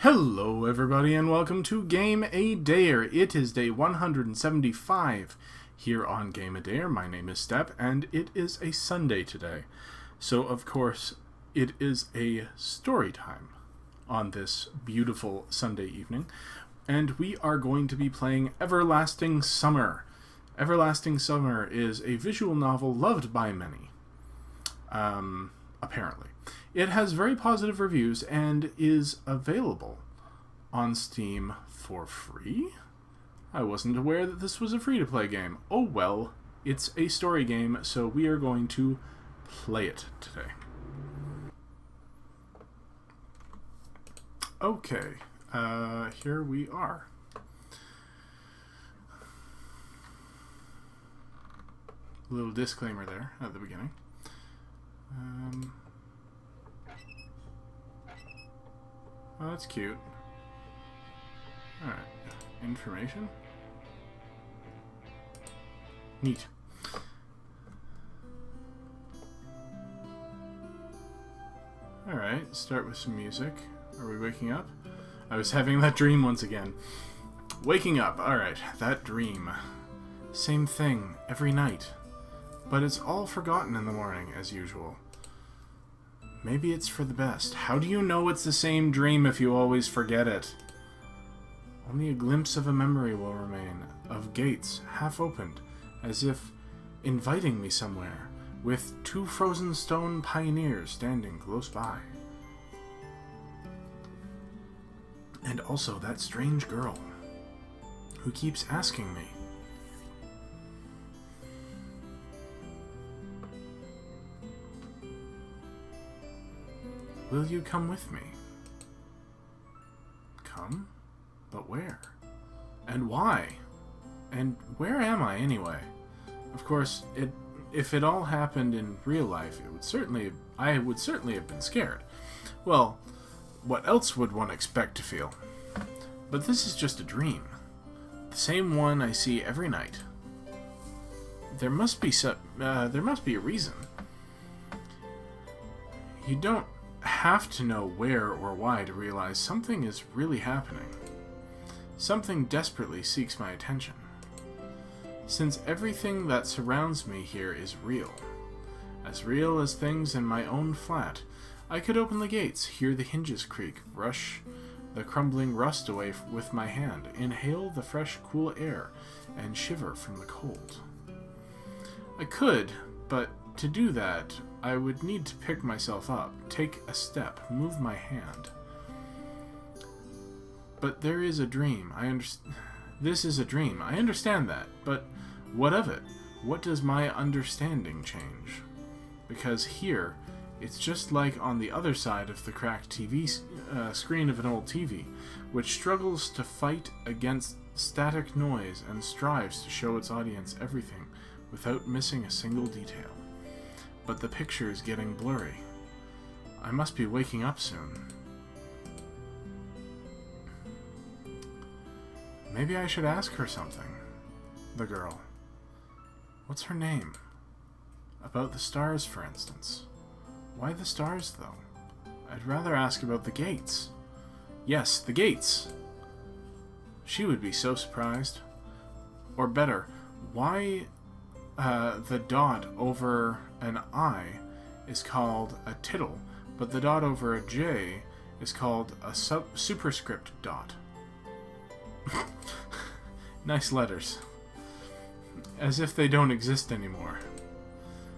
Hello everybody and welcome to Game A Dayer. It is day 175 here on Game A Dayer. My name is Step and it is a Sunday today. So of course it is a story time on this beautiful Sunday evening. And we are going to be playing Everlasting Summer. Everlasting Summer is a visual novel loved by many. Apparently. It has very positive reviews and is available on Steam for free? I wasn't aware that this was a free-to-play game. Oh well, it's a story game, so we are going to play it today. Okay, here we are. A little disclaimer there at the beginning. Oh, that's cute. Alright. Information? Neat. Alright, start with some music. Are we waking up? I was having that dream once again. Waking up, alright, that dream. Same thing, every night. But it's all forgotten in the morning, as usual. Maybe it's for the best. How do you know it's the same dream if you always forget it? Only a glimpse of a memory will remain, of gates half opened, as if inviting me somewhere, with two frozen stone pioneers standing close by. And also that strange girl, who keeps asking me. Will you come with me? Come? But where? And why? And where am I, anyway? Of course, if it all happened in real life, I would certainly have been scared. Well, what else would one expect to feel? But this is just a dream. The same one I see every night. There must be a reason. You don't have to know where or why to realize something is really happening. Something desperately seeks my attention. Since everything that surrounds me here is real as things in my own flat, I could open the gates, hear the hinges creak, brush the crumbling rust away with my hand, inhale the fresh, cool air, and shiver from the cold. I could, but to do that, I would need to pick myself up, take a step, move my hand. But there is a dream. This is a dream. I understand that. But what of it? What does my understanding change? Because here, it's just like on the other side of the cracked TV screen of an old TV, which struggles to fight against static noise and strives to show its audience everything without missing a single detail. But the picture is getting blurry. I must be waking up soon. Maybe I should ask her something. The girl. What's her name? About the stars, for instance. Why the stars, though? I'd rather ask about the gates. Yes, the gates! She would be so surprised. Or better, why the dot over an I is called a tittle, but the dot over a J is called a superscript dot. Nice letters. As if they don't exist anymore.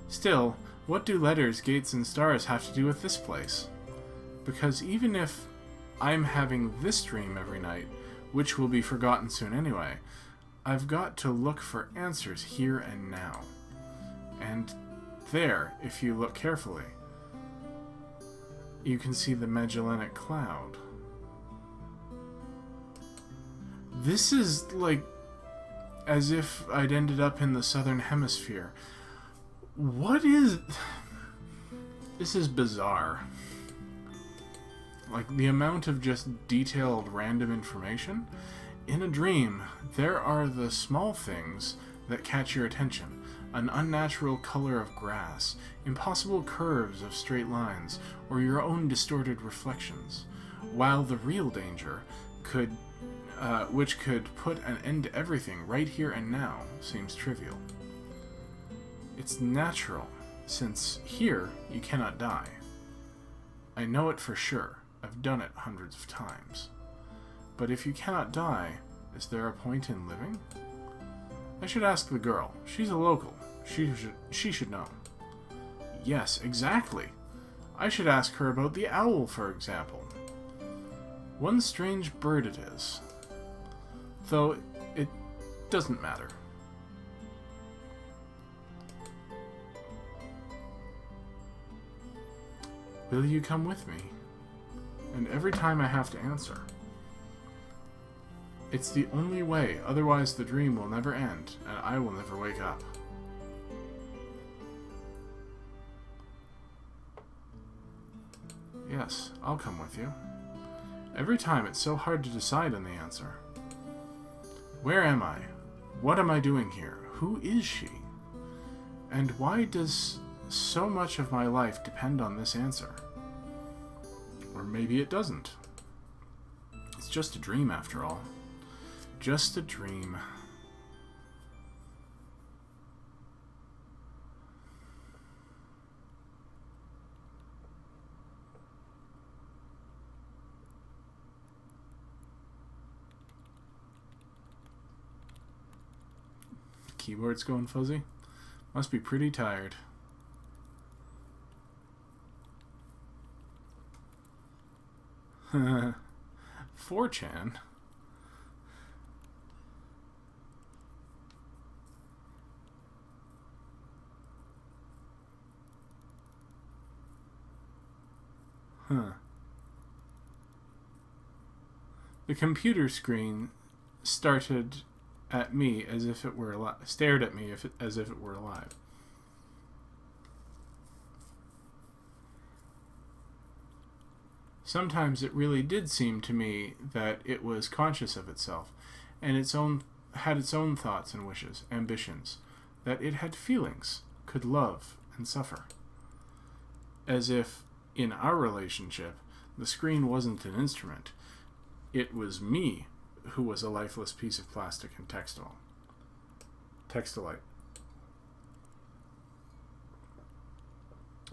Still, what do letters, gates, and stars have to do with this place? Because even if I'm having this dream every night, which will be forgotten soon anyway, I've got to look for answers here and now. And there, if you look carefully, you can see the Magellanic Cloud. This is like as if I'd ended up in the southern hemisphere. What is... This is bizarre. Like, the amount of just detailed random information. In a dream, there are the small things that catch your attention. An unnatural color of grass, impossible curves of straight lines, or your own distorted reflections. while the real danger could, which could put an end to everything right here and now, seems trivial. It's natural, since here you cannot die. I know it for sure. I've done it hundreds of times. But if you cannot die, is there a point in living? I should ask the girl. She's a local. She should know. Yes, exactly. I should ask her about the owl, for example. One strange bird it is. Though it doesn't matter. Will you come with me? And every time I have to answer. It's the only way, otherwise the dream will never end, and I will never wake up. Yes, I'll come with you. Every time it's so hard to decide on the answer. Where am I? What am I doing here? Who is she? And why does so much of my life depend on this answer? Or maybe it doesn't. It's just a dream after all. Just a dream. Keyboard's going fuzzy. Must be pretty tired. Huh. 4chan. Huh. The computer screen started at me as if it were alive. Stared at me as if it were alive. Sometimes it really did seem to me that it was conscious of itself, and had its own thoughts and wishes, ambitions, that it had feelings, could love and suffer. As if, in our relationship, the screen wasn't an instrument. It was me who was a lifeless piece of plastic and textilite.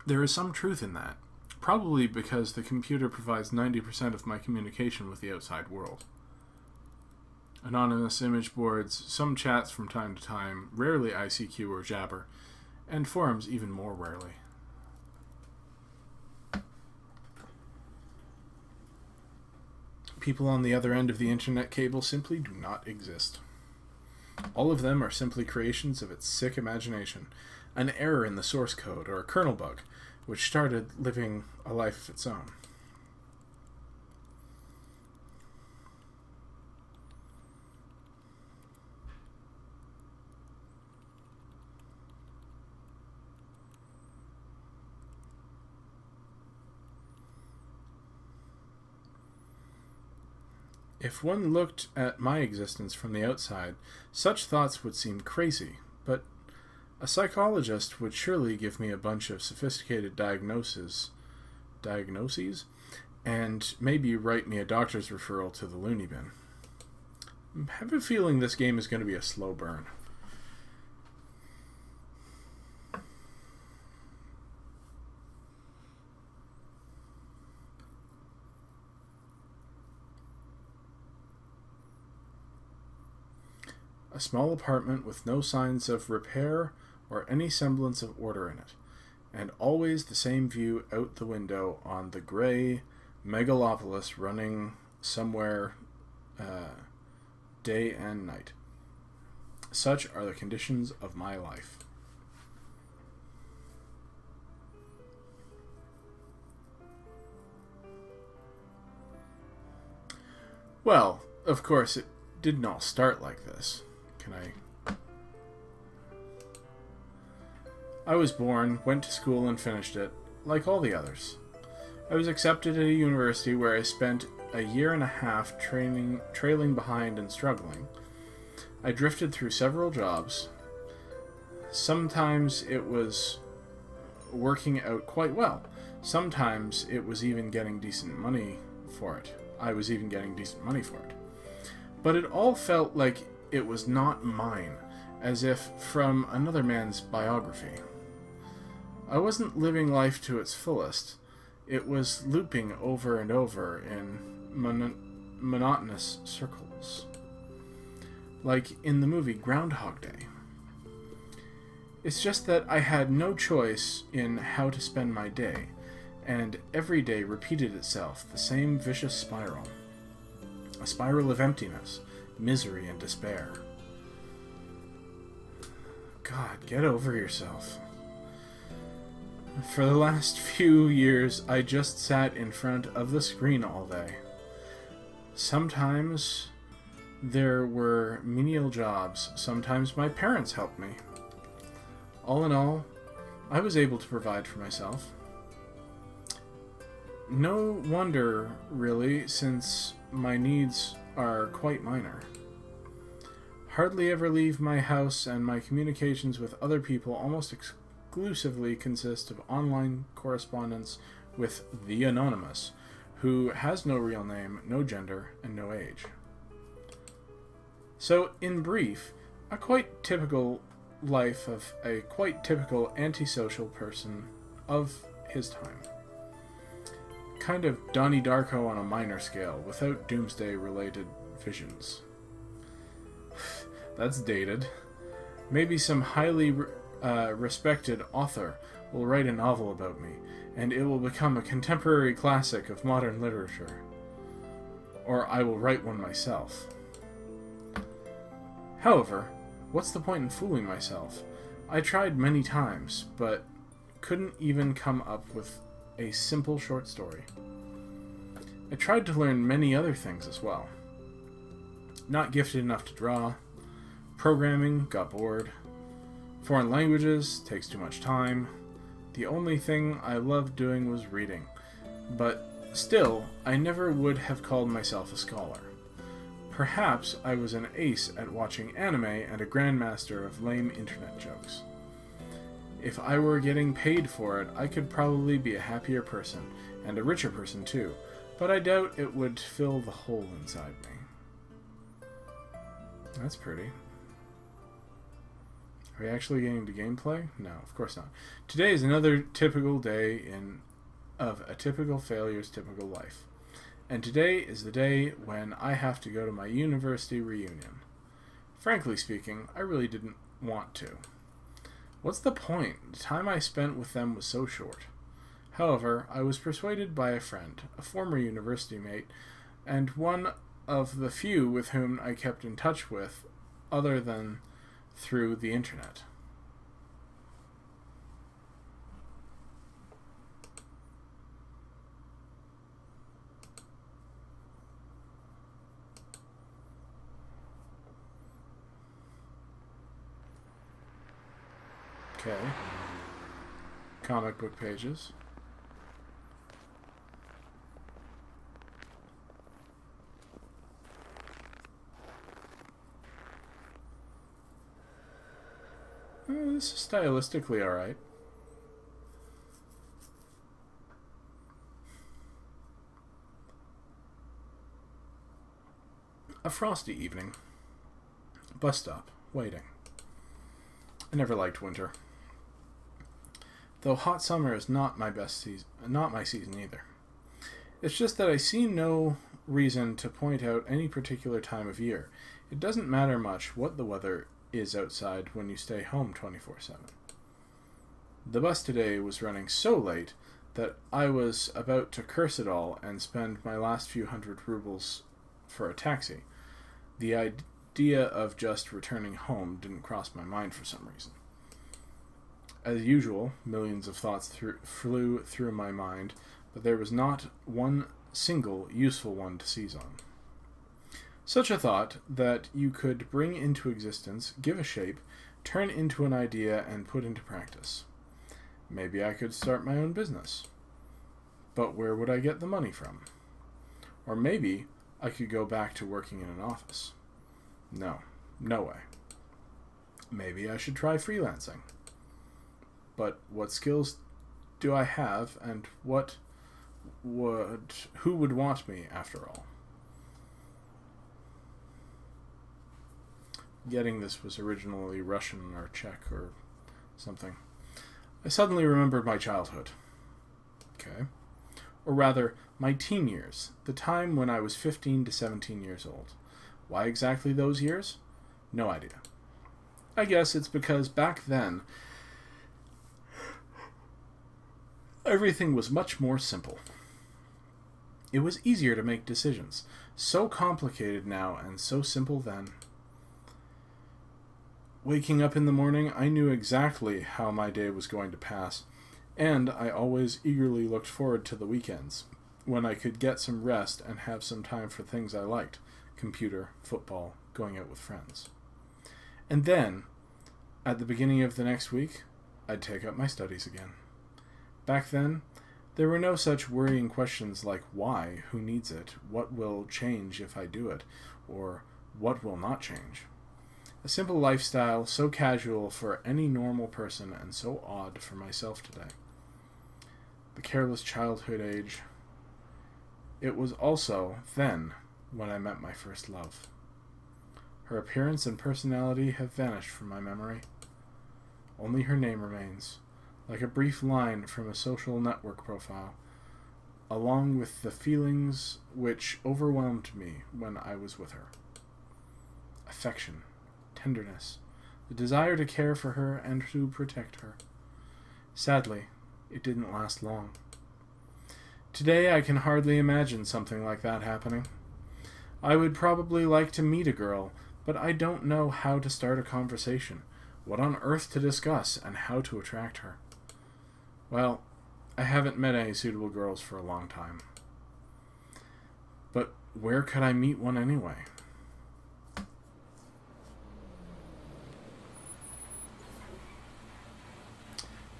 There is some truth in that. Probably because the computer provides 90% of my communication with the outside world. Anonymous image boards, some chats from time to time, rarely ICQ or Jabber, and forums even more rarely. People on the other end of the internet cable simply do not exist. All of them are simply creations of its sick imagination, an error in the source code or a kernel bug, which started living a life of its own. If one looked at my existence from the outside, such thoughts would seem crazy, but a psychologist would surely give me a bunch of sophisticated diagnoses, and maybe write me a doctor's referral to the loony bin. I have a feeling this game is going to be a slow burn. A small apartment with no signs of repair or any semblance of order in it, and always the same view out the window on the gray megalopolis running somewhere day and night. Such are the conditions of my life. Well, of course, it didn't all start like this. I was born, went to school, and finished it, like all the others. I was accepted at a university where I spent a year and a half trailing behind and struggling. I drifted through several jobs. Sometimes it was working out quite well. Sometimes it was even getting decent money for it. I was even getting decent money for it. But it all felt like it was not mine, as if from another man's biography. I wasn't living life to its fullest. It was looping over and over in monotonous circles. Like in the movie Groundhog Day. It's just that I had no choice in how to spend my day, and every day repeated itself, the same vicious spiral. A spiral of emptiness, misery, and despair. God, get over yourself. For the last few years, I just sat in front of the screen all day. Sometimes there were menial jobs. Sometimes my parents helped me. All in all, I was able to provide for myself. No wonder, really, since my needs are quite minor. Hardly ever leave my house, and my communications with other people almost exclusively consist of online correspondence with the Anonymous, who has no real name, no gender, and no age. So, in brief, a quite typical life of a quite typical antisocial person of his time. Kind of Donnie Darko on a minor scale, without doomsday-related visions. That's dated. Maybe some highly respected author will write a novel about me, and it will become a contemporary classic of modern literature. Or I will write one myself. However, what's the point in fooling myself? I tried many times, but couldn't even come up with a simple short story. I tried to learn many other things as well. Not gifted enough to draw. Programming, got bored. Foreign languages, takes too much time. The only thing I loved doing was reading. But still, I never would have called myself a scholar. Perhaps I was an ace at watching anime and a grandmaster of lame internet jokes. If I were getting paid for it, I could probably be a happier person, and a richer person too, but I doubt it would fill the hole inside me. That's pretty. Are we actually getting to gameplay? No, of course not. Today is another typical day of a typical failures, typical life. And today is the day when I have to go to my university reunion. Frankly speaking, I really didn't want to. What's the point? The time I spent with them was so short. However, I was persuaded by a friend, a former university mate, and one of the few with whom I kept in touch with, other than through the internet. Okay. Comic book pages. This is stylistically alright. A frosty evening. Bus stop. Waiting. I never liked winter. Though hot summer is not my best season, not my season either. It's just that I see no reason to point out any particular time of year. It doesn't matter much what the weather is outside when you stay home 24/7. The bus today was running so late that I was about to curse it all and spend my last few hundred rubles for a taxi. The idea of just returning home didn't cross my mind for some reason. As usual, millions of thoughts flew through my mind, but there was not one single useful one to seize on. Such a thought that you could bring into existence, give a shape, turn into an idea, and put into practice. Maybe I could start my own business. But where would I get the money from? Or maybe I could go back to working in an office. No way. Maybe I should try freelancing. But what skills do I have, and what who would want me after all? Getting this was originally Russian or Czech or something. I suddenly remembered my childhood. Okay. Or rather, my teen years, the time when I was 15 to 17 years old. Why exactly those years? No idea. I guess it's because back then, everything was much more simple. It was easier to make decisions. So complicated now and so simple then. Waking up in the morning, I knew exactly how my day was going to pass, and I always eagerly looked forward to the weekends, when I could get some rest and have some time for things I liked: computer, football, going out with friends. And then, at the beginning of the next week, I'd take up my studies again. Back then, there were no such worrying questions like why, who needs it, what will change if I do it, or what will not change. A simple lifestyle, so casual for any normal person and so odd for myself today. The careless childhood age. It was also then when I met my first love. Her appearance and personality have vanished from my memory. Only her name remains, like a brief line from a social network profile, along with the feelings which overwhelmed me when I was with her. Affection, tenderness, the desire to care for her and to protect her. Sadly, it didn't last long. Today I can hardly imagine something like that happening. I would probably like to meet a girl, but I don't know how to start a conversation, what on earth to discuss, and how to attract her. Well, I haven't met any suitable girls for a long time. But where could I meet one anyway?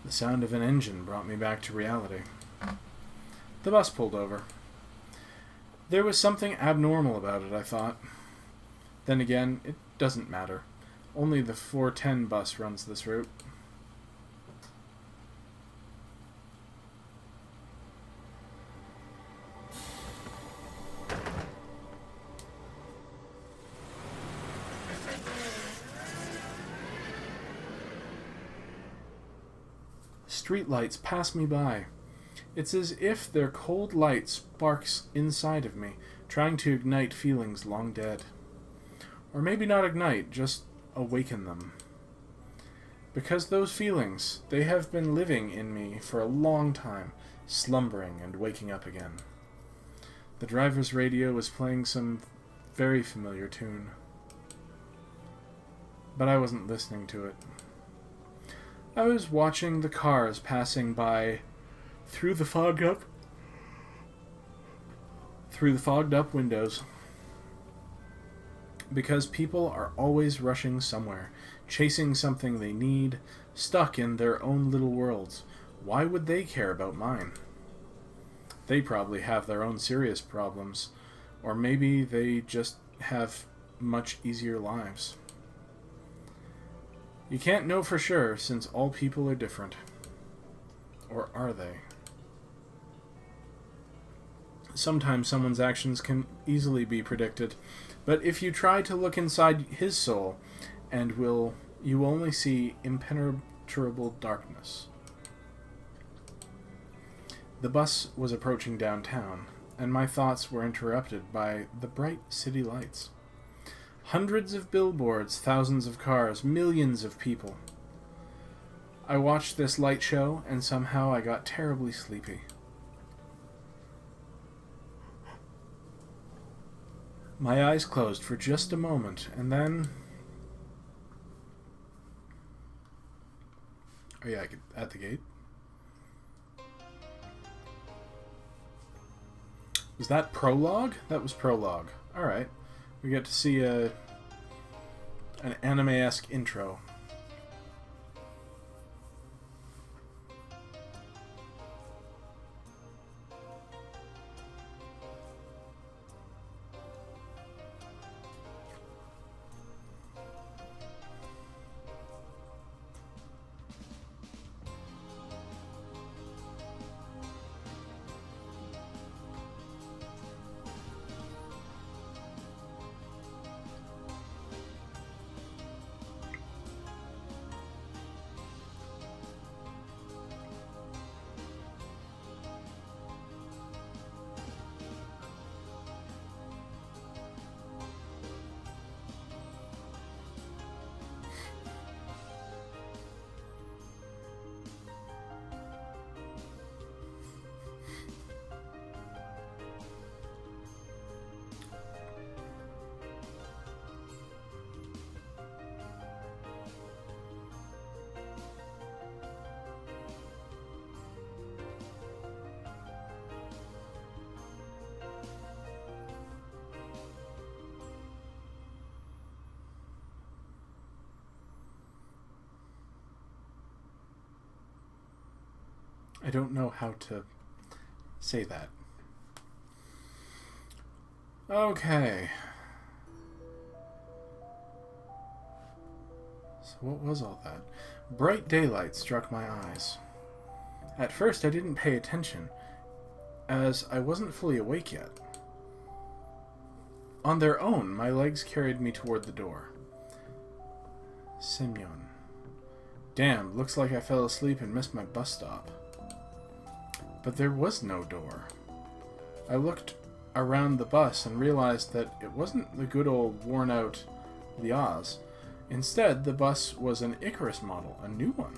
The sound of an engine brought me back to reality. The bus pulled over. There was something abnormal about it, I thought. Then again, it doesn't matter. Only the 410 bus runs this route. Streetlights pass me by. It's as if their cold light sparks inside of me, trying to ignite feelings long dead. Or maybe not ignite, just awaken them. Because those feelings, they have been living in me for a long time, slumbering and waking up again. The driver's radio was playing some very familiar tune. But I wasn't listening to it. I was watching the cars passing by through the fogged up windows. Because people are always rushing somewhere, chasing something they need, stuck in their own little worlds. Why would they care about mine? They probably have their own serious problems, or maybe they just have much easier lives. You can't know for sure, since all people are different. Or are they? Sometimes someone's actions can easily be predicted, but if you try to look inside his soul, you only see impenetrable darkness. The bus was approaching downtown, and my thoughts were interrupted by the bright city lights. Hundreds of billboards, thousands of cars, millions of people. I watched this light show, and somehow I got terribly sleepy. My eyes closed for just a moment, and then... Oh yeah, at the gate. Was that prologue? That was prologue. Alright. We get to see an anime-esque intro. I don't know how to say that. Okay. So what was all that? Bright daylight struck my eyes. At first I didn't pay attention, as I wasn't fully awake yet. On their own, my legs carried me toward the door. Semyon. Damn, looks like I fell asleep and missed my bus stop. But there was no door. I looked around the bus and realized that it wasn't the good old worn-out Lyaz. Instead, the bus was an Icarus model, a new one.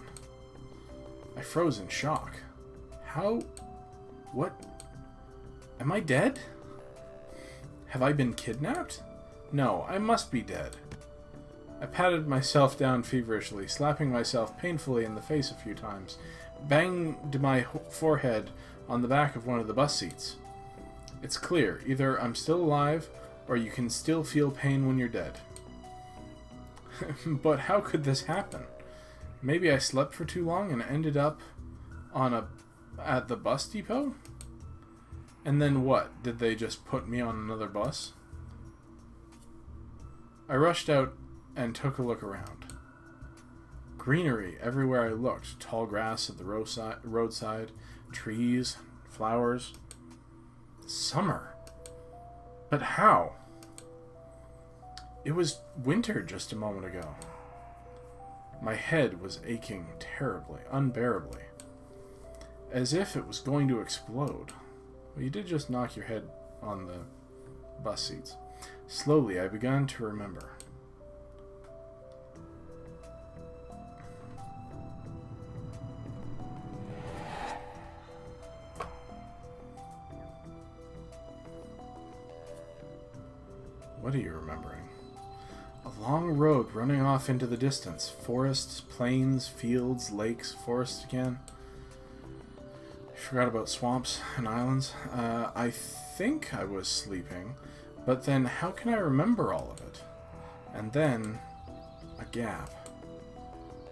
I froze in shock. How? What? Am I dead? Have I been kidnapped? No, I must be dead. I patted myself down feverishly, slapping myself painfully in the face a few times, banged my forehead on the back of one of the bus seats. It's clear, either I'm still alive, or you can still feel pain when you're dead. But how could this happen? Maybe I slept for too long and ended up at the bus depot? And then what? Did they just put me on another bus? I rushed out and took a look around. Greenery everywhere I looked. Tall grass at the roadside, trees, flowers. Summer. But how? It was winter just a moment ago. My head was aching terribly, unbearably, as if it was going to explode. Well, you did just knock your head on the bus seats. Slowly, I began to remember. What are you remembering? A long road running off into the distance. Forests, plains, fields, lakes, forests again. I forgot about swamps and islands. I think I was sleeping, but then how can I remember all of it? And then, a gap.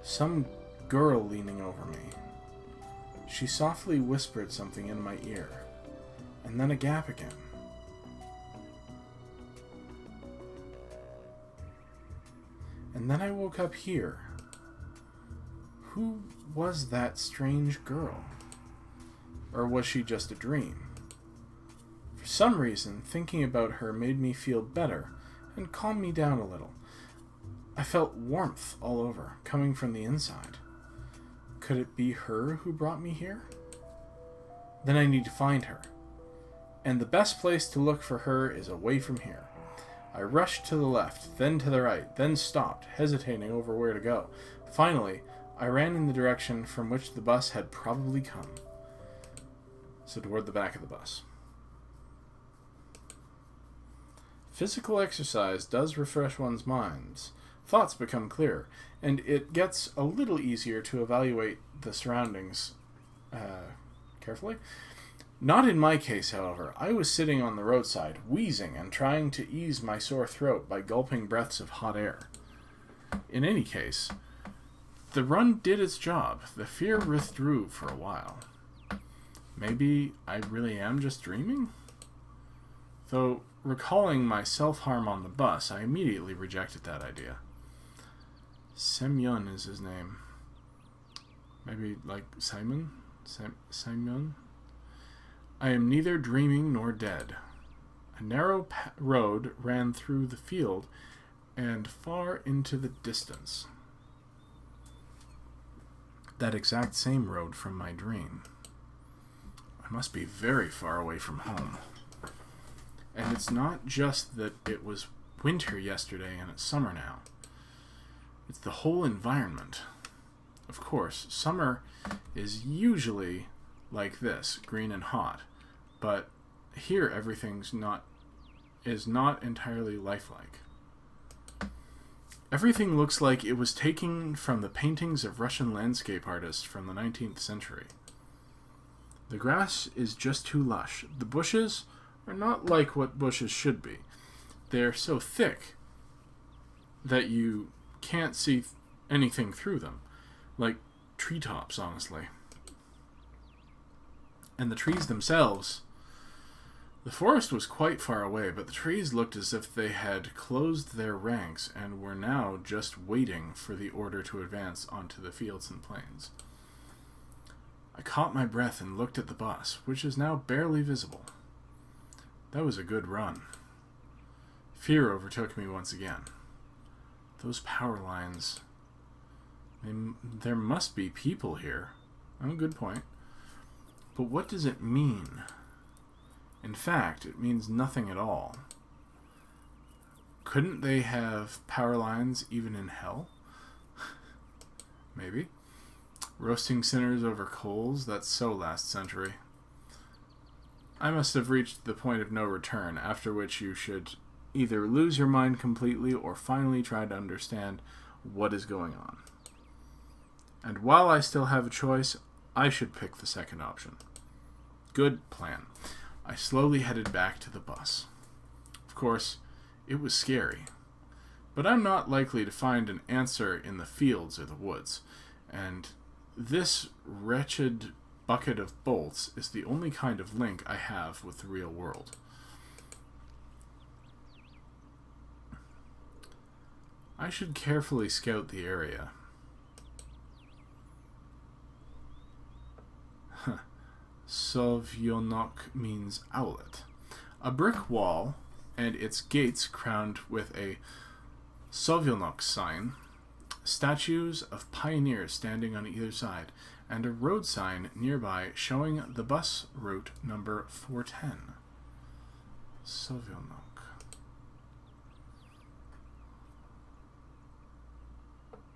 Some girl leaning over me. She softly whispered something in my ear. And then a gap again. And then I woke up here. Who was that strange girl? Or was she just a dream? For some reason, thinking about her made me feel better and calmed me down a little. I felt warmth all over, coming from the inside. Could it be her who brought me here? Then I need to find her. And the best place to look for her is away from here. I rushed to the left, then to the right, then stopped, hesitating over where to go. Finally, I ran in the direction from which the bus had probably come. So toward the back of the bus. Physical exercise does refresh one's minds. Thoughts become clearer, and it gets a little easier to evaluate the surroundings carefully. Not in my case, however. I was sitting on the roadside, wheezing and trying to ease my sore throat by gulping breaths of hot air. In any case, the run did its job. The fear withdrew for a while. Maybe I really am just dreaming? Though, recalling my self-harm on the bus, I immediately rejected that idea. Semyon is his name. Maybe like Simon? Semyon? I am neither dreaming nor dead. A narrow road ran through the field and far into the distance. That exact same road from my dream. I must be very far away from home. And it's not just that it was winter yesterday and it's summer now. It's the whole environment. Of course, summer is usually like this, green and hot, but here everything's not entirely lifelike. Everything looks like it was taken from the paintings of Russian landscape artists from the 19th century. The grass is just too lush. The bushes are not like what bushes should be. They're so thick that you can't see anything through them, like treetops, honestly. And the trees themselves... The forest was quite far away, but the trees looked as if they had closed their ranks and were now just waiting for the order to advance onto the fields and plains. I caught my breath and looked at the bus, which is now barely visible. That was a good run. Fear overtook me once again. Those power lines... There must be people here. Oh, good point. But what does it mean? In fact, it means nothing at all. Couldn't they have power lines even in hell? Maybe. Roasting sinners over coals? That's so last century. I must have reached the point of no return, after which you should either lose your mind completely or finally try to understand what is going on. And while I still have a choice, I should pick the second option. Good plan. I slowly headed back to the bus. Of course, it was scary. But I'm not likely to find an answer in the fields or the woods, and this wretched bucket of bolts is the only kind of link I have with the real world. I should carefully scout the area. Sovyonok means owlet. A brick wall and its gates crowned with a Sovyonok sign, statues of pioneers standing on either side, and a road sign nearby showing the bus route number 410. Sovyonok.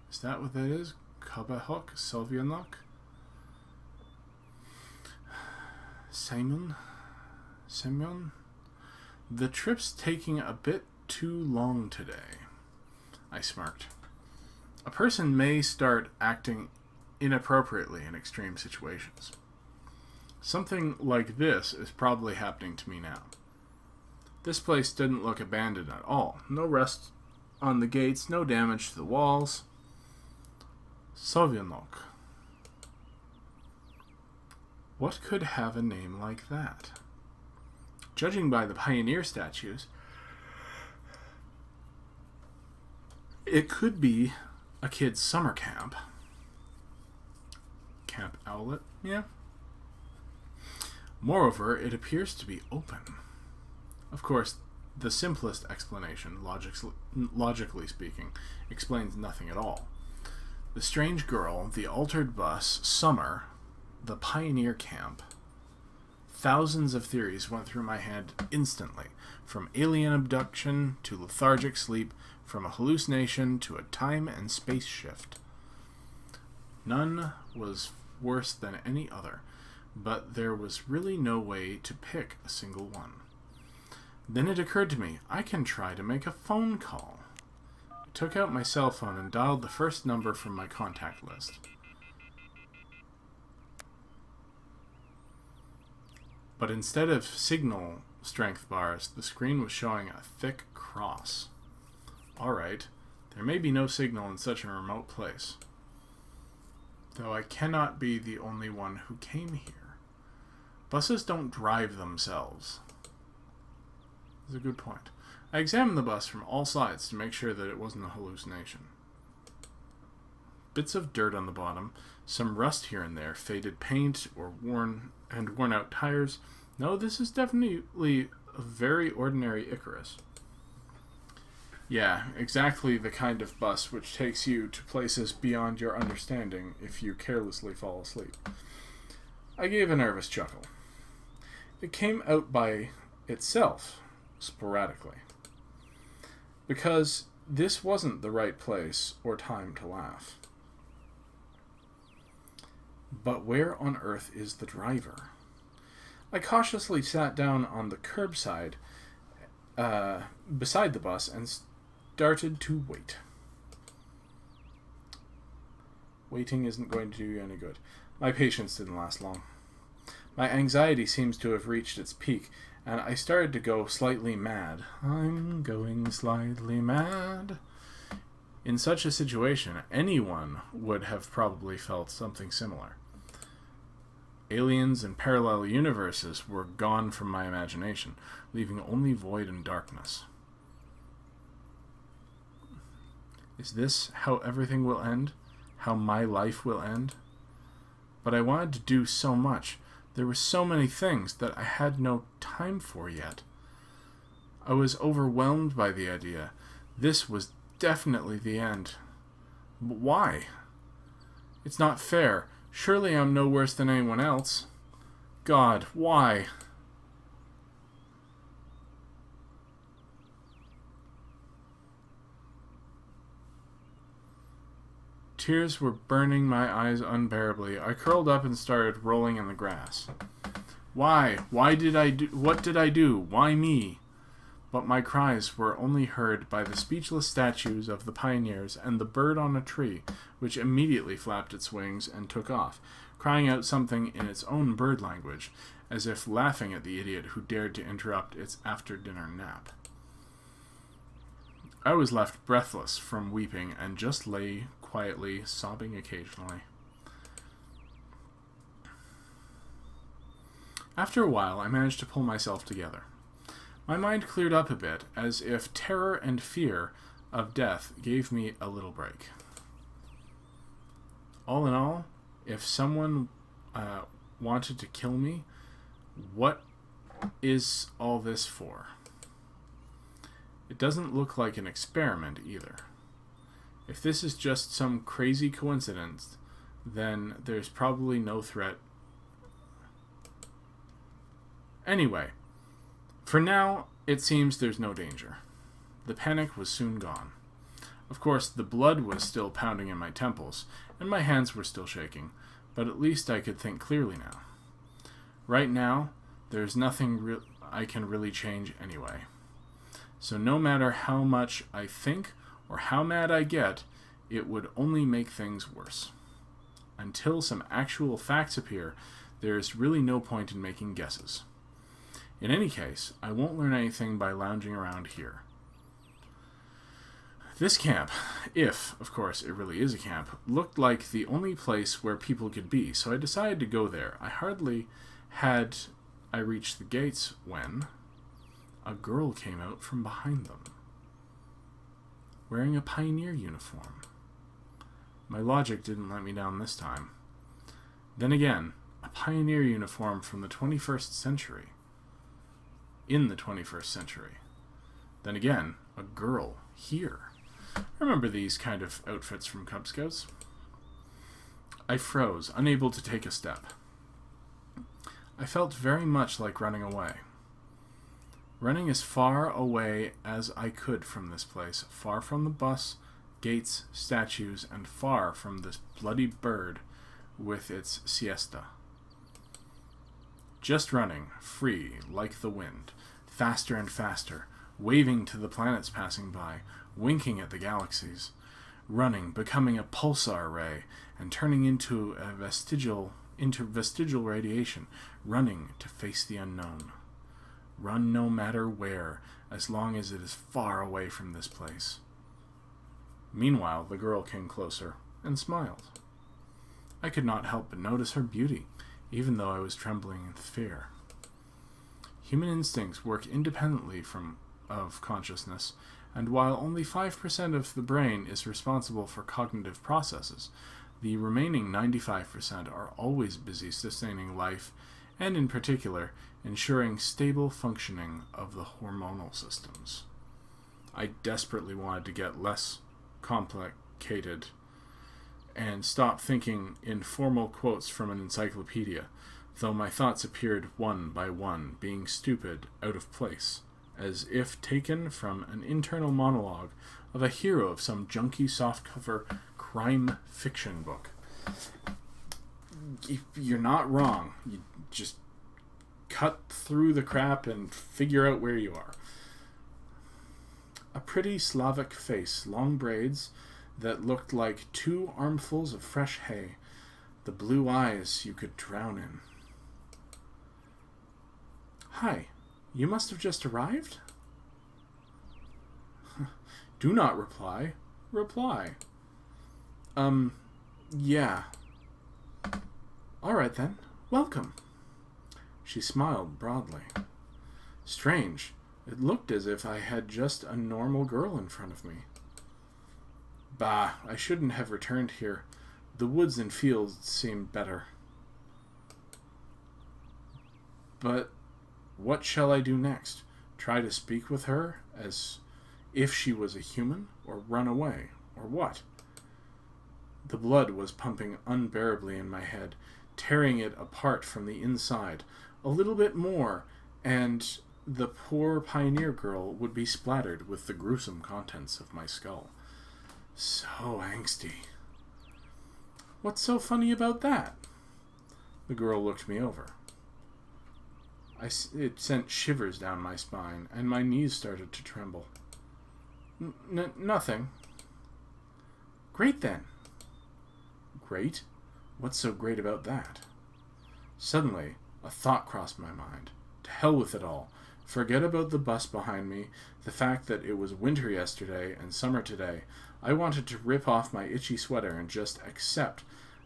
Is that what that is? Kabahok? Sovyonok? Semyon? The trip's taking a bit too long today. I smirked. A person may start acting inappropriately in extreme situations. Something like this is probably happening to me now. This place didn't look abandoned at all. No rust on the gates, no damage to the walls. Sovyonok. What could have a name like that? Judging by the pioneer statues, it could be a kid's summer camp. Camp Owlet? Yeah. Moreover, it appears to be open. Of course, the simplest explanation, logically speaking, explains nothing at all. The strange girl, the altered bus, summer, the pioneer camp. Thousands of theories went through my head instantly, from alien abduction to lethargic sleep, from a hallucination to a time and space shift. None was worse than any other, but there was really no way to pick a single one. Then it occurred to me, I can try to make a phone call. I took out my cell phone and dialed the first number from my contact list. But instead of signal strength bars, the screen was showing a thick cross. Alright, there may be no signal in such a remote place. Though I cannot be the only one who came here. Buses don't drive themselves. That's a good point. I examined the bus from all sides to make sure that it wasn't a hallucination. Bits of dirt on the bottom, some rust here and there, faded paint or worn out tires. No, this is definitely a very ordinary Icarus. Yeah, exactly the kind of bus which takes you to places beyond your understanding if you carelessly fall asleep. I gave a nervous chuckle. It came out by itself, sporadically. Because this wasn't the right place or time to laugh. But where on earth is the driver? I cautiously sat down on the curbside beside the bus and started to wait. Waiting isn't going to do you any good. My patience didn't last long. My anxiety seems to have reached its peak, and I started to go slightly mad. I'm going slightly mad. In such a situation, anyone would have probably felt something similar. Aliens and parallel universes were gone from my imagination, leaving only void and darkness. Is this how everything will end? How my life will end? But I wanted to do so much. There were so many things that I had no time for yet. I was overwhelmed by the idea. This was definitely the end. But why? It's not fair. Surely I'm no worse than anyone else. God, why? Tears were burning my eyes unbearably. I curled up and started rolling in the grass. Why? What did I do? Why me? But my cries were only heard by the speechless statues of the pioneers and the bird on a tree, which immediately flapped its wings and took off, crying out something in its own bird language, as if laughing at the idiot who dared to interrupt its after-dinner nap. I was left breathless from weeping and just lay quietly, sobbing occasionally. After a while, I managed to pull myself together. My mind cleared up a bit, as if terror and fear of death gave me a little break. All in all, if someone wanted to kill me, what is all this for? It doesn't look like an experiment either. If this is just some crazy coincidence, then there's probably no threat. Anyway, for now, it seems there's no danger. The panic was soon gone. Of course, the blood was still pounding in my temples, and my hands were still shaking, but at least I could think clearly now. Right now, there's nothing I can really change anyway. So no matter how much I think or how mad I get, it would only make things worse. Until some actual facts appear, there is really no point in making guesses. In any case, I won't learn anything by lounging around here. This camp, if, of course, it really is a camp, looked like the only place where people could be, so I decided to go there. I hardly had I reached the gates when a girl came out from behind them, wearing a pioneer uniform. My logic didn't let me down this time. Then again, a pioneer uniform from the 21st century. In the 21st century. Then again, a girl here. Remember these kind of outfits from Cub Scouts? I froze, unable to take a step. I felt very much like running away. Running as far away as I could from this place, far from the bus, gates, statues, and far from this bloody bird with its siesta. Just running, free, like the wind, faster and faster, waving to the planets passing by, winking at the galaxies, running, becoming a pulsar ray, and turning into vestigial radiation, running to face the unknown. Run no matter where, as long as it is far away from this place. Meanwhile, the girl came closer and smiled. I could not help but notice her beauty, even though I was trembling in fear. Human instincts work independently of consciousness, and while only 5% of the brain is responsible for cognitive processes, the remaining 95% are always busy sustaining life, and in particular, ensuring stable functioning of the hormonal systems. I desperately wanted to get less complicated and stop thinking in formal quotes from an encyclopedia, though my thoughts appeared one by one, being stupid, out of place, as if taken from an internal monologue of a hero of some junky softcover crime fiction book. You're not wrong. You just cut through the crap and figure out where you are. A pretty Slavic face, long braids that looked like 2 armfuls of fresh hay, the blue eyes you could drown in. Hi, you must have just arrived? Do not reply. Reply. Yeah. Alright then. Welcome." She smiled broadly. Strange. It looked as if I had just a normal girl in front of me. Bah, I shouldn't have returned here. The woods and fields seemed better. But what shall I do next? Try to speak with her as if she was a human, or run away, or what? The blood was pumping unbearably in my head, tearing it apart from the inside. A little bit more, and the poor pioneer girl would be splattered with the gruesome contents of my skull. So angsty. What's so funny about that? The girl looked me over. It sent shivers down my spine, and my knees started to tremble. Nothing. Great, then. Great? What's so great about that? Suddenly, a thought crossed my mind. To hell with it all. Forget about the bus behind me, the fact that it was winter yesterday and summer today. I wanted to rip off my itchy sweater and just accept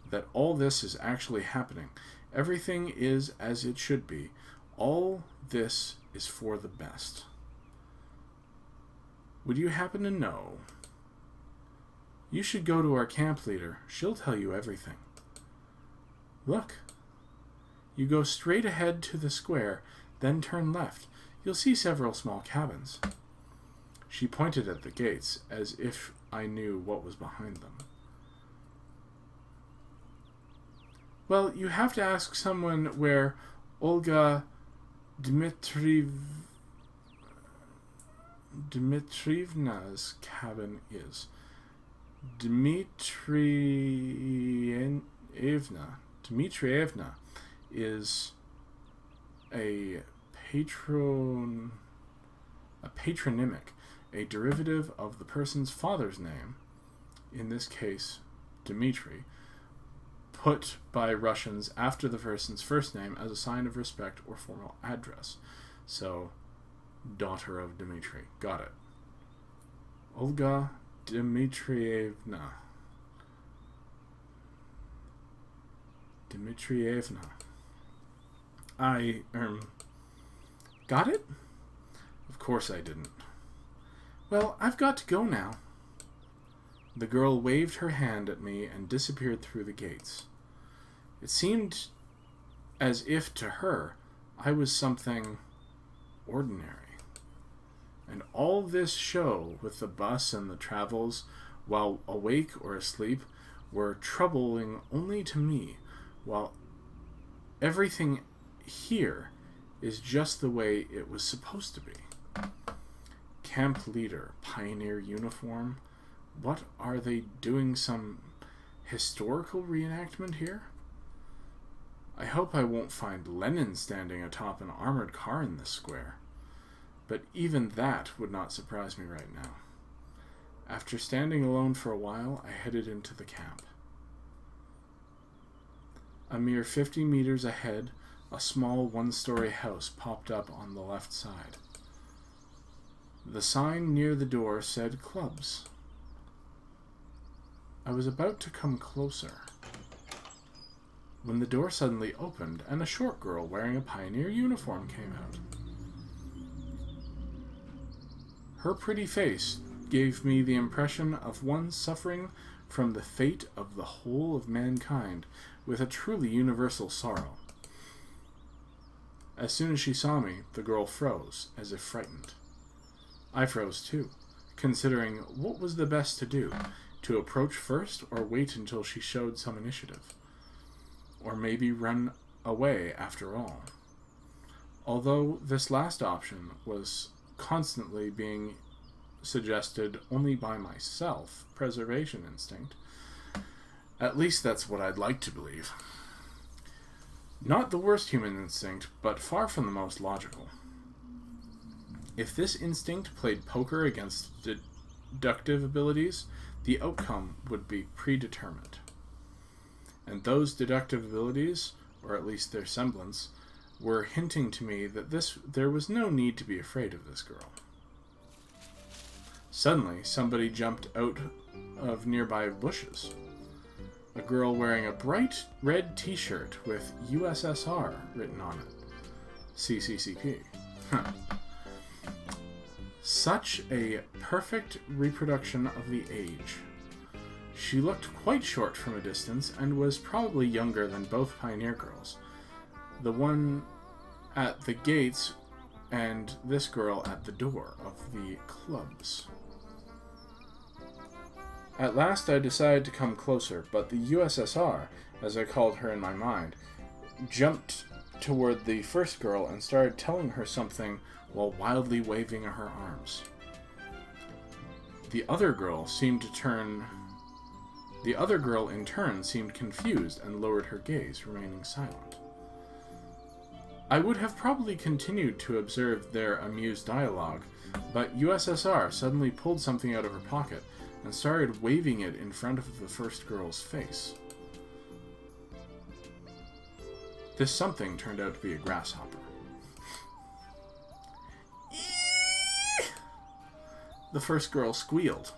that all this is actually happening. Everything is as it should be. All this is for the best. Would you happen to know? You should go to our camp leader. She'll tell you everything. Look. You go straight ahead to the square, then turn left. You'll see several small cabins. She pointed at the gates, as if I knew what was behind them. Well, you have to ask someone where Olga Dmitrievna's cabin is. Dmitrievna is a patronymic, a derivative of the person's father's name, in this case, Dmitri, put by Russians after the person's first name as a sign of respect or formal address. So, daughter of Dmitri. Got it. Olga Dmitrievna. Got it? Of course I didn't. Well, I've got to go now. The girl waved her hand at me and disappeared through the gates. It seemed as if to her I was something ordinary. And all this show with the bus and the travels, while awake or asleep, were troubling only to me, while everything here is just the way it was supposed to be. Camp leader, pioneer uniform. What are they doing? Some historical reenactment here? I hope I won't find Lenin standing atop an armored car in this square. But even that would not surprise me right now. After standing alone for a while, I headed into the camp. A mere 50 meters ahead, a small one-story house popped up on the left side. The sign near the door said clubs. I was about to come closer when the door suddenly opened and a short girl wearing a pioneer uniform came out. Her pretty face gave me the impression of one suffering from the fate of the whole of mankind with a truly universal sorrow. As soon as she saw me, the girl froze, as if frightened. I froze too, considering what was the best to do, to approach first or wait until she showed some initiative. Or maybe run away after all. Although this last option was constantly being suggested only by my self-preservation instinct. At least that's what I'd like to believe. Not the worst human instinct, but far from the most logical. If this instinct played poker against deductive abilities, the outcome would be predetermined. And those deductive abilities, or at least their semblance, were hinting to me that there was no need to be afraid of this girl. Suddenly, somebody jumped out of nearby bushes. a girl wearing a bright red t-shirt with USSR written on it. CCCP. Such a perfect reproduction of the age. She looked quite short from a distance and was probably younger than both Pioneer girls. The one at the gates and this girl at the door of the clubs. At last I decided to come closer, but the USSR, as I called her in my mind, jumped toward the first girl and started telling her something while wildly waving her arms. The other girl in turn seemed confused and lowered her gaze, remaining silent. I would have probably continued to observe their amused dialogue, but USSR suddenly pulled something out of her pocket and started waving it in front of the first girl's face. This something turned out to be a grasshopper. The first girl squealed.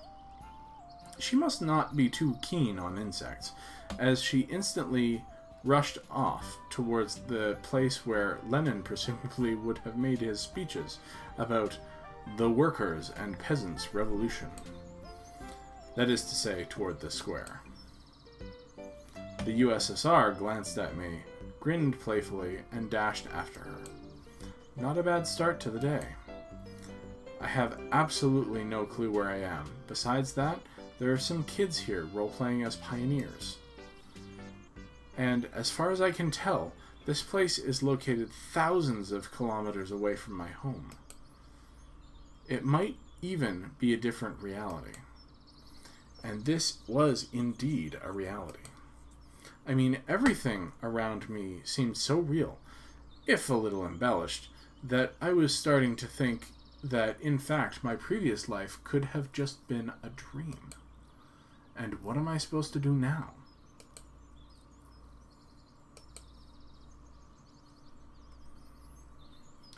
She must not be too keen on insects, as she instantly rushed off towards the place where Lenin presumably would have made his speeches about the workers' and peasants' revolution. That is to say, toward the square. The USSR glanced at me, grinned playfully, and dashed after her. Not a bad start to the day. I have absolutely no clue where I am. Besides that, there are some kids here role-playing as pioneers. And as far as I can tell, this place is located thousands of kilometers away from my home. It might even be a different reality. And this was indeed a reality. I mean, everything around me seemed so real, if a little embellished, that I was starting to think that, in fact, my previous life could have just been a dream. And what am I supposed to do now?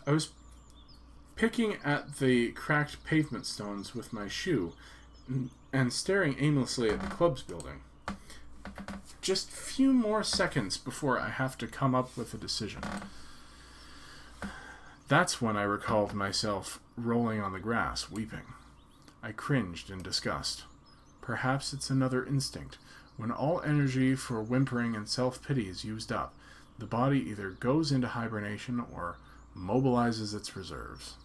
I was picking at the cracked pavement stones with my shoe and staring aimlessly at the club's building. Just few more seconds before I have to come up with a decision. That's when I recalled myself rolling on the grass, weeping. I cringed in disgust. Perhaps it's another instinct. When all energy for whimpering and self-pity is used up, the body either goes into hibernation or mobilizes its reserves.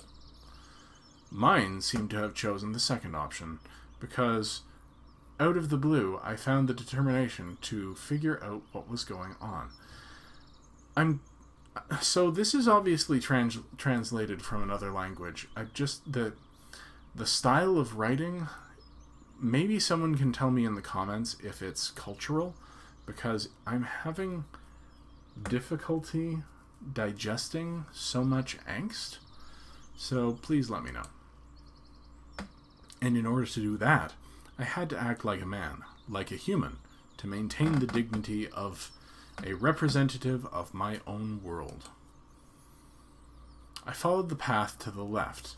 Mine seemed to have chosen the second option, because out of the blue I found the determination to figure out what was going on. So this is obviously translated from another language. The style of writing, maybe someone can tell me in the comments if it's cultural, because I'm having difficulty digesting so much angst. So please let me know. And in order to do that, I had to act like a man, like a human, to maintain the dignity of a representative of my own world. I followed the path to the left,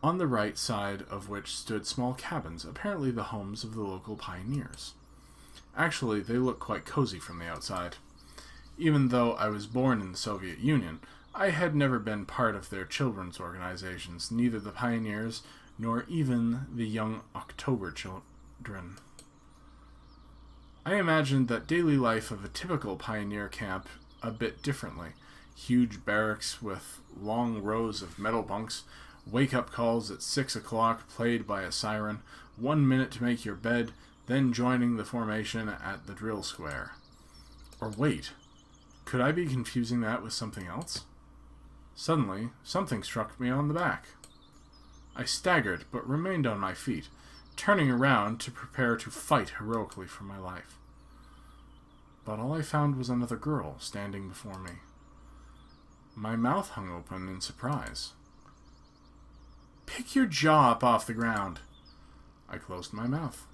on the right side of which stood small cabins, apparently the homes of the local pioneers. Actually, they looked quite cozy from the outside. Even though I was born in the Soviet Union, I had never been part of their children's organizations, neither the pioneers nor even the Young October children. I imagined that daily life of a typical pioneer camp a bit differently. Huge barracks with long rows of metal bunks, wake-up calls at 6 o'clock played by a siren, 1 minute to make your bed, then joining the formation at the drill square. Or wait, could I be confusing that with something else? Suddenly, something struck me on the back. I staggered, but remained on my feet, turning around to prepare to fight heroically for my life. But all I found was another girl standing before me. My mouth hung open in surprise. "Pick your jaw up off the ground." I closed my mouth.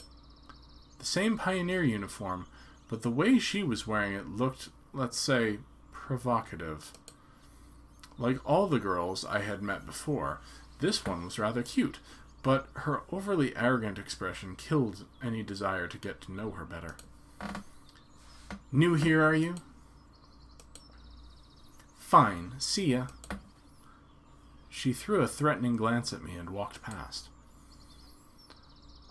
The same pioneer uniform, but the way she was wearing it looked, let's say, provocative. Like all the girls I had met before, this one was rather cute, but her overly arrogant expression killed any desire to get to know her better. New here, are you? Fine, see ya. She threw a threatening glance at me and walked past.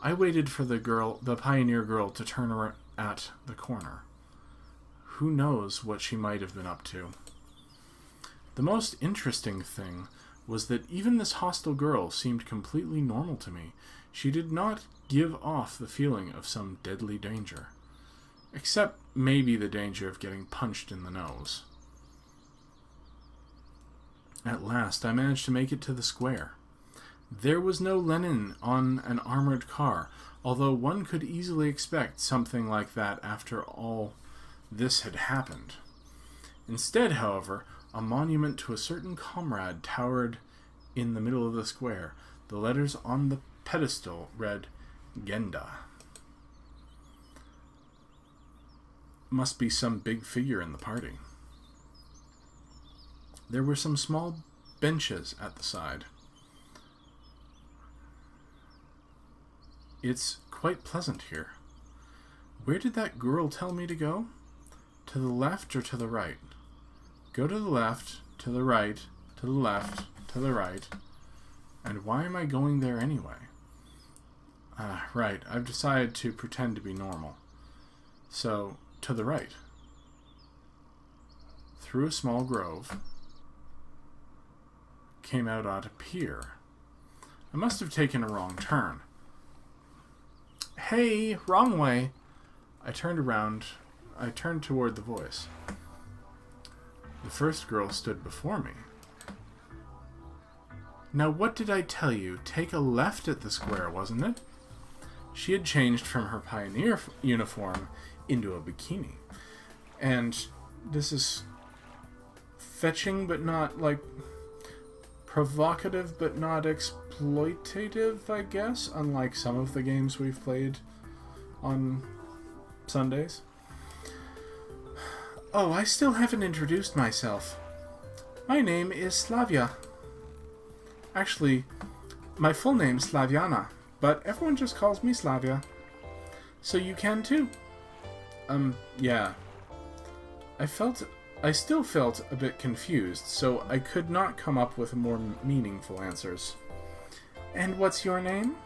I waited for the pioneer girl to turn around at the corner. Who knows what she might have been up to? The most interesting thing was that even this hostile girl seemed completely normal to me. She did not give off the feeling of some deadly danger. Except maybe the danger of getting punched in the nose. At last, I managed to make it to the square. There was no Lenin on an armored car, although one could easily expect something like that after all this had happened. Instead, however, a monument to a certain comrade towered in the middle of the square. The letters on the pedestal read, Genda. Must be some big figure in the party. There were some small benches at the side. It's quite pleasant here. Where did that girl tell me to go? To the left or to the right? Go to the left, to the right, to the left, to the right. And why am I going there anyway? Right, I've decided to pretend to be normal. So, to the right. Through a small grove. Came out on a pier. I must have taken a wrong turn. Hey, wrong way. I turned around. I turned toward the voice. The first girl stood before me. Now what did I tell you? Take a left at the square, wasn't it? She had changed from her pioneer uniform into a bikini. And this is fetching but not, like, provocative but not exploitative, I guess, unlike some of the games we've played on Sundays. Oh, I still haven't introduced myself. My name is Slavia. Actually, my full name's Slaviana, but everyone just calls me Slavia. So you can too. Yeah. I still felt a bit confused, so I could not come up with more meaningful answers. And what's your name?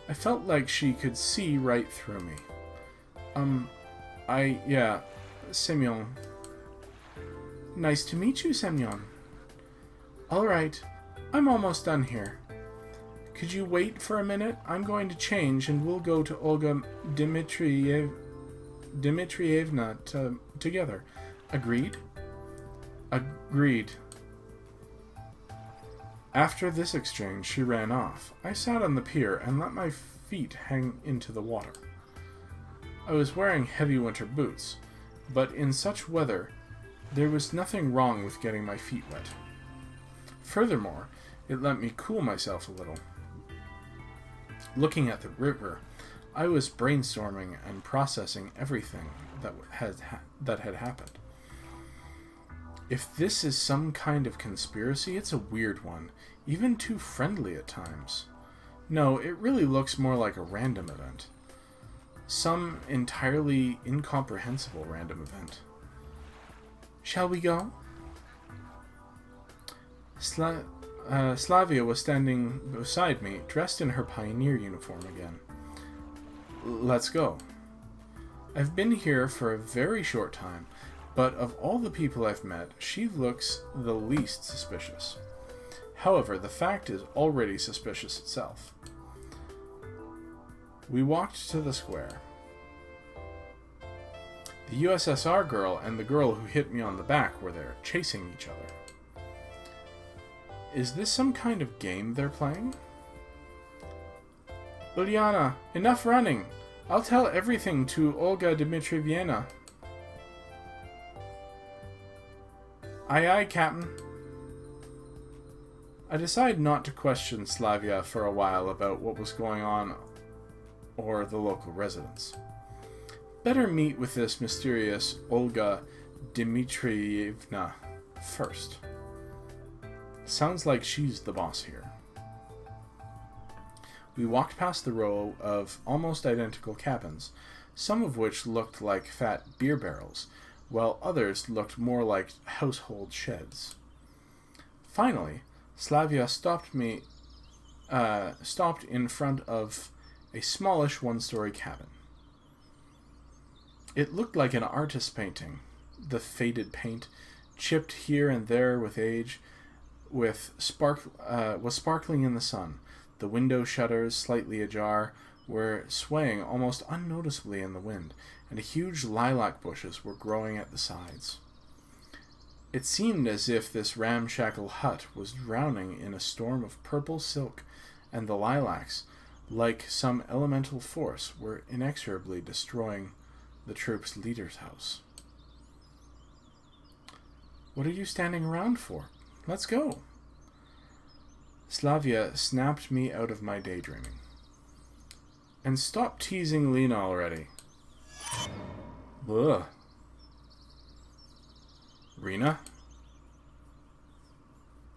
I felt like she could see right through me. Semyon. Nice to meet you, Semyon. Alright, I'm almost done here. Could you wait for a minute? I'm going to change and we'll go to Olga Dmitrievna together. Agreed? Agreed. After this exchange, she ran off. I sat on the pier and let my feet hang into the water. I was wearing heavy winter boots, but in such weather, there was nothing wrong with getting my feet wet. Furthermore, it let me cool myself a little. Looking at the river, I was brainstorming and processing everything that had happened. If this is some kind of conspiracy, it's a weird one, even too friendly at times. No, it really looks more like a random event. Some entirely incomprehensible random event. Shall we go? Slavia was standing beside me, dressed in her pioneer uniform again. Let's go. I've been here for a very short time, but of all the people I've met, she looks the least suspicious. However, the fact is already suspicious itself. We walked to the square. The USSR girl and the girl who hit me on the back were there, chasing each other. Is this some kind of game they're playing? Uliana, enough running! I'll tell everything to Olga Dmitrievna. Aye aye, Captain. I decided not to question Slavia for a while about what was going on or the local residents. Better meet with this mysterious Olga Dmitrievna first. Sounds like she's the boss here. We walked past the row of almost identical cabins, some of which looked like fat beer barrels, while others looked more like household sheds. Finally, Slavia stopped in front of a smallish one-story cabin. It looked like an artist's painting. The faded paint, chipped here and there with age, was sparkling in the sun. The window shutters, slightly ajar, were swaying almost unnoticeably in the wind, and huge lilac bushes were growing at the sides. It seemed as if this ramshackle hut was drowning in a storm of purple silk, and the lilacs, like some elemental force, were inexorably destroying the troop's leader's house. "What are you standing around for? Let's go." Slavia snapped me out of my daydreaming. "And stop teasing Lena already." Ugh. "Rena?"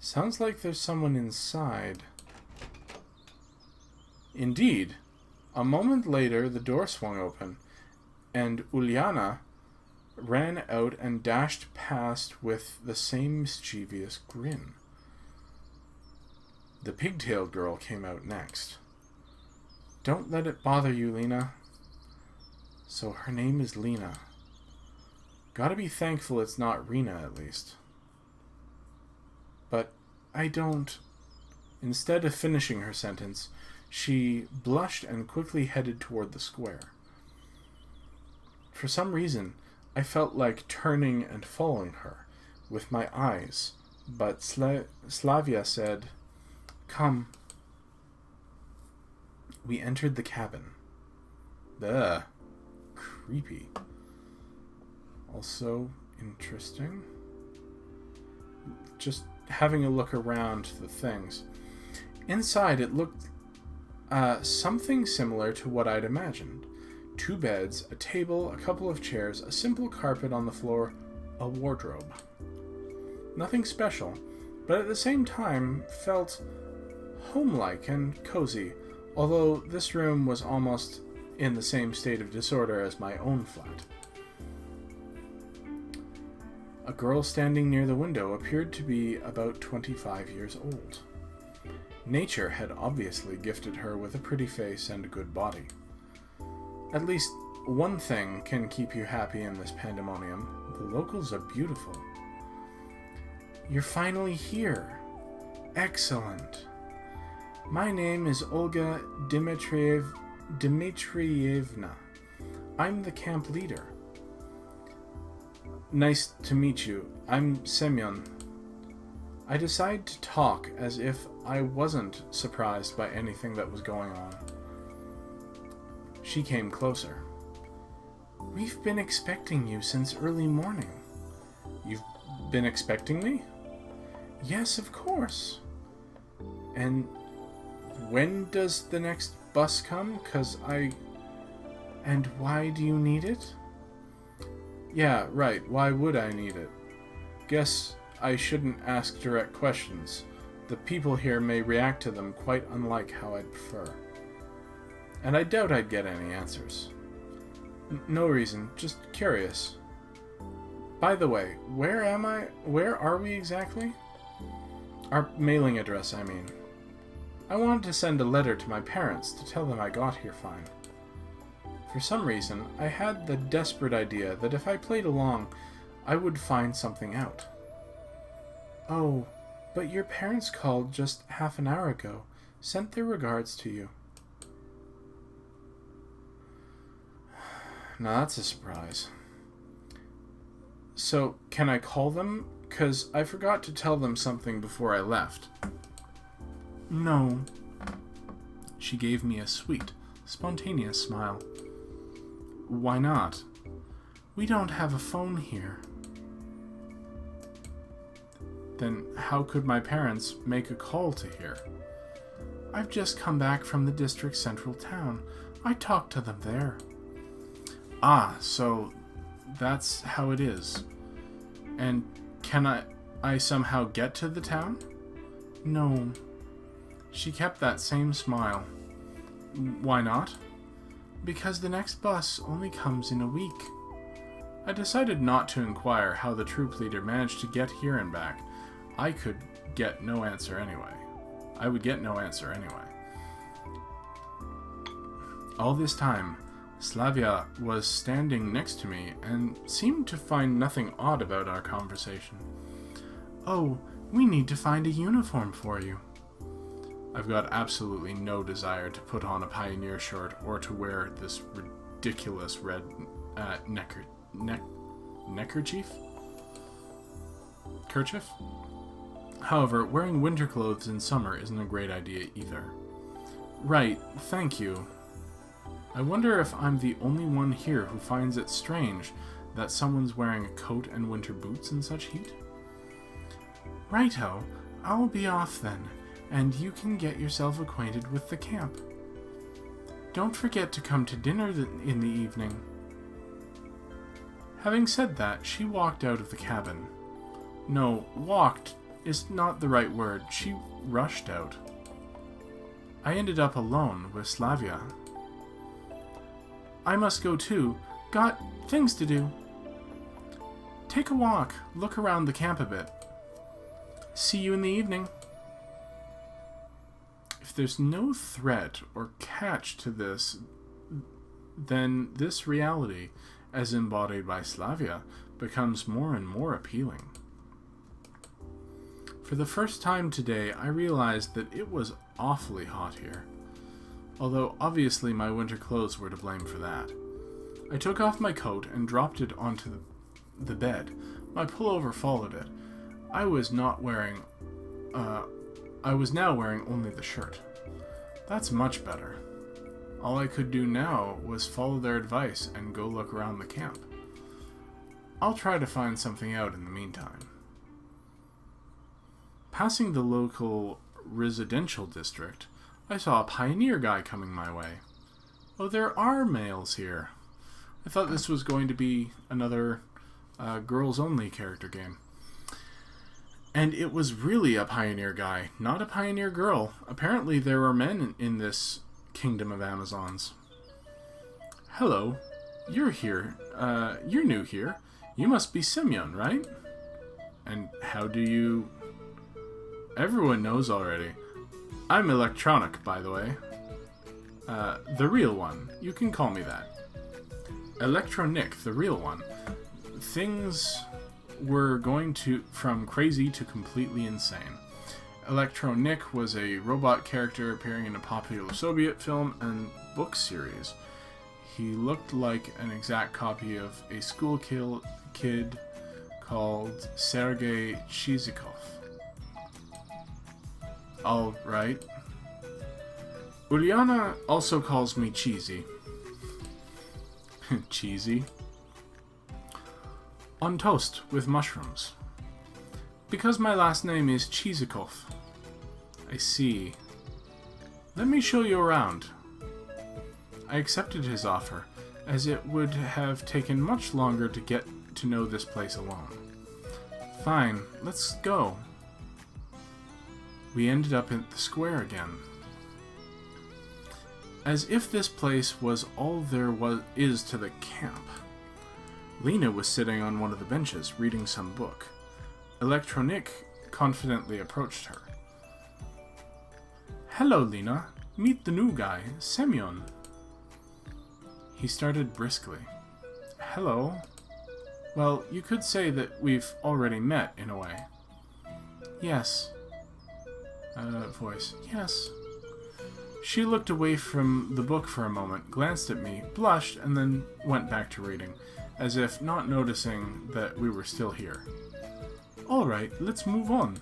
"Sounds like there's someone inside." Indeed, a moment later the door swung open, and Uliana ran out and dashed past with the same mischievous grin. The pigtailed girl came out next. "Don't let it bother you, Lena." So her name is Lena. Gotta be thankful it's not Rena, at least. But I don't... Instead of finishing her sentence, she blushed and quickly headed toward the square. For some reason, I felt like turning and following her with my eyes, but Slavia said, "Come." We entered the cabin. Ugh. Creepy. Also interesting. Just having a look around the things. Inside, it looked something similar to what I'd imagined. 2 beds, a table, a couple of chairs, a simple carpet on the floor, a wardrobe. Nothing special, but at the same time felt homelike and cozy, although this room was almost in the same state of disorder as my own flat. A girl standing near the window appeared to be about 25 years old. Nature had obviously gifted her with a pretty face and a good body. At least one thing can keep you happy in this pandemonium. The locals are beautiful. "You're finally here. Excellent. My name is Olga Dmitrievna. I'm the camp leader." "Nice to meet you. I'm Semyon." I decided to talk as if I wasn't surprised by anything that was going on. She came closer. "We've been expecting you since early morning." "You've been expecting me?" "Yes, of course." "And when does the next bus come? And why do you need it?" "Yeah, right. Why would I need it? Guess I shouldn't ask direct questions. The people here may react to them quite unlike how I'd prefer. And I doubt I'd get any answers." "No reason, just curious." "By the way, where am I? Where are we exactly?" "Our mailing address, I mean. I wanted to send a letter to my parents to tell them I got here fine." For some reason, I had the desperate idea that if I played along, I would find something out. "Oh, but your parents called just half an hour ago. Sent their regards to you." Now that's a surprise. "So, can I call them? 'Cause I forgot to tell them something before I left." "No." She gave me a sweet, spontaneous smile. "Why not?" "We don't have a phone here." "Then how could my parents make a call to here?" "I've just come back from the district central town. I talked to them there." "Ah, so that's how it is. And can I somehow get to the town?" "No." She kept that same smile. "Why not?" Because the next bus only comes in a week. I decided not to inquire how the troop leader managed to get here and back. I would get no answer anyway. All this time, Slavia was standing next to me and seemed to find nothing odd about our conversation. Oh, we need to find a uniform for you. I've got absolutely no desire to put on a pioneer shirt or to wear this ridiculous red neckerchief? Kerchief? However, wearing winter clothes in summer isn't a great idea either. Right, thank you. I wonder if I'm the only one here who finds it strange that someone's wearing a coat and winter boots in such heat. Righto, I'll be off then, and you can get yourself acquainted with the camp. Don't forget to come to dinner in the evening. Having said that, she walked out of the cabin. No, walked is not the right word. She rushed out. I ended up alone with Slavia. I must go too. Got things to do. Take a walk. Look around the camp a bit. See you in the evening. If there's no threat or catch to this, then this reality, as embodied by Slavia, becomes more and more appealing. For the first time today, I realized that it was awfully hot here. Although obviously my winter clothes were to blame for that. I took off my coat and dropped it onto the bed. My pullover followed it. I was now wearing only the shirt. That's much better. All I could do now was follow their advice and go look around the camp. I'll try to find something out in the meantime. Passing the local residential district, I saw a pioneer guy coming my way. Oh, there are males here. I thought this was going to be another girls-only character game. And it was really a pioneer guy, not a pioneer girl. Apparently there are men in this kingdom of Amazons. Hello, you're here. You're new here. You must be Semyon, right? And how do you... Everyone knows already. I'm electronic, by the way. The real one. You can call me that. Electronic, the real one. Things were going from crazy to completely insane. Electronic was a robot character appearing in a popular Soviet film and book series. He looked like an exact copy of a school kid called Sergei Chizikov. Alright. Uliana also calls me Cheesy. Cheesy? On toast with mushrooms. Because my last name is Chizikov. I see. Let me show you around. I accepted his offer, as it would have taken much longer to get to know this place alone. Fine, let's go. We ended up at the square again. As if this place was all there is to the camp. Lena was sitting on one of the benches, reading some book. Electronic confidently approached her. Hello, Lena. Meet the new guy, Semyon. He started briskly. Hello. Well, you could say that we've already met, in a way. Yes. Voice. Yes. She looked away from the book for a moment, glanced at me, blushed, and then went back to reading, as if not noticing that we were still here. Alright, let's move on.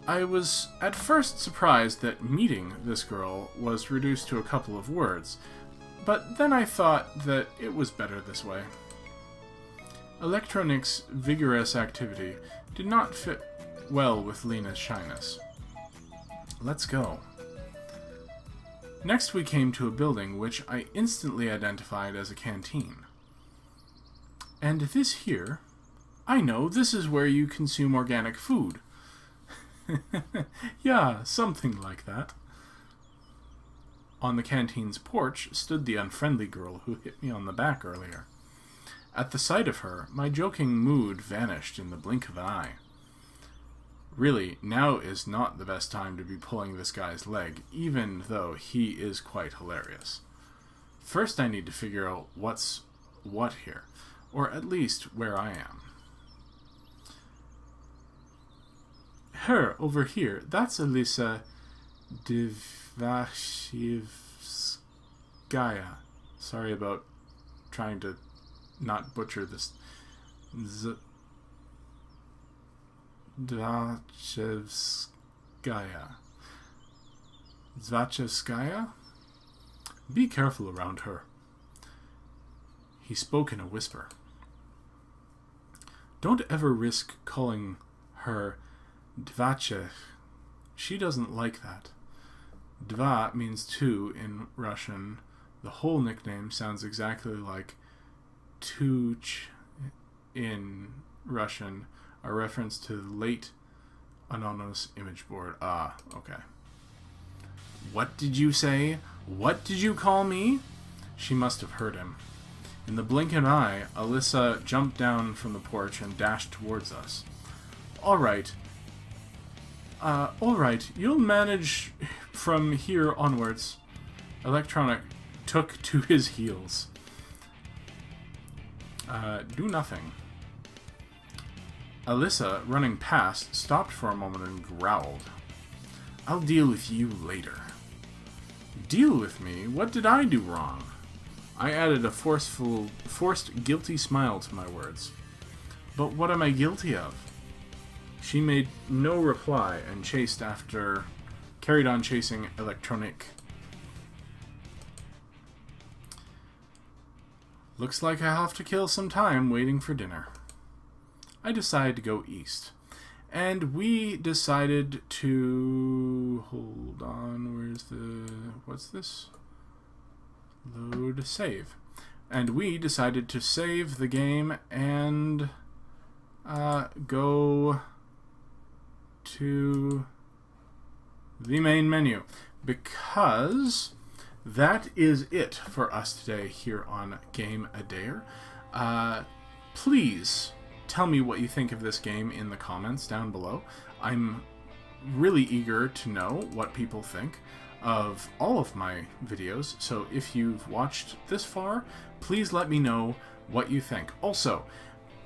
I was at first surprised that meeting this girl was reduced to a couple of words, but then I thought that it was better this way. Electronic's vigorous activity did not fit well with Lena's shyness. Let's go. Next we came to a building which I instantly identified as a canteen. And this here, I know, this is where you consume organic food. Yeah, something like that. on the canteen's porch stood the unfriendly girl who hit me on the back earlier. At the sight of her, my joking mood vanished in the blink of an eye. Really, now is not the best time to be pulling this guy's leg, even though he is quite hilarious. First I need to figure out what's what here, or at least where I am. Her, over here, that's Alisa Divashevskaya. Sorry about trying to not butcher this. Zvachevskaya? Be careful around her. He spoke in a whisper. Don't ever risk calling her Dvache. She doesn't like that. Dva means two in Russian. The whole nickname sounds exactly like Tuch in Russian, a reference to the late anonymous image board. Ah, okay. What did you say? What did you call me? She must have heard him. In the blink of an eye, Alyssa jumped down from the porch and dashed towards us. All right, you'll manage from here onwards. Electronic took to his heels. Do nothing. Alyssa, running past, stopped for a moment and growled. I'll deal with you later. Deal with me? What did I do wrong? I added a forced guilty smile to my words. But what am I guilty of? She made no reply and carried on chasing Electronic. Looks like I have to kill some time waiting for dinner. I decided to go east. And we decided to... Hold on, what's this? Load save. And we decided to save the game and go to the main menu, because that is it for us today here on Game Adair. Please tell me what you think of this game in the comments down below. I'm really eager to know what people think of all of my videos, so if you've watched this far, please let me know what you think. Also,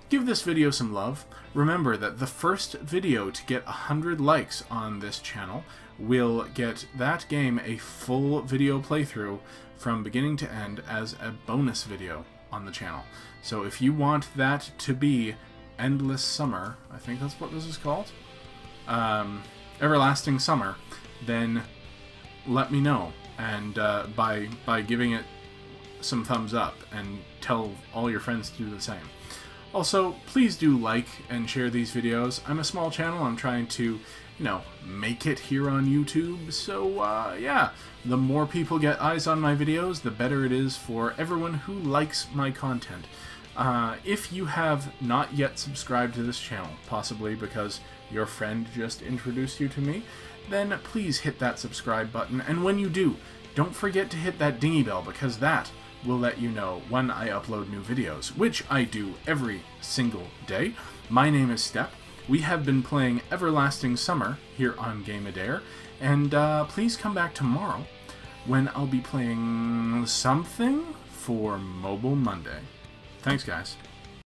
give this video some love. Remember that the first video to get 100 likes on this channel will get that game a full video playthrough from beginning to end as a bonus video on the channel. So if you want that to be Endless Summer, I think that's what this is called, Everlasting Summer, then let me know, and by giving it some thumbs up, and tell all your friends to do the same. Also, please do like and share these videos. I'm a small channel. I'm trying to, make it here on YouTube. So, yeah, the more people get eyes on my videos, the better it is for everyone who likes my content. If you have not yet subscribed to this channel, possibly because your friend just introduced you to me, then please hit that subscribe button. And when you do, don't forget to hit that dingy bell, because that will let you know when I upload new videos, which I do every single day. My name is Step. We have been playing Everlasting Summer here on Game Adair, and please come back tomorrow when I'll be playing something for Mobile Monday. Thanks, guys.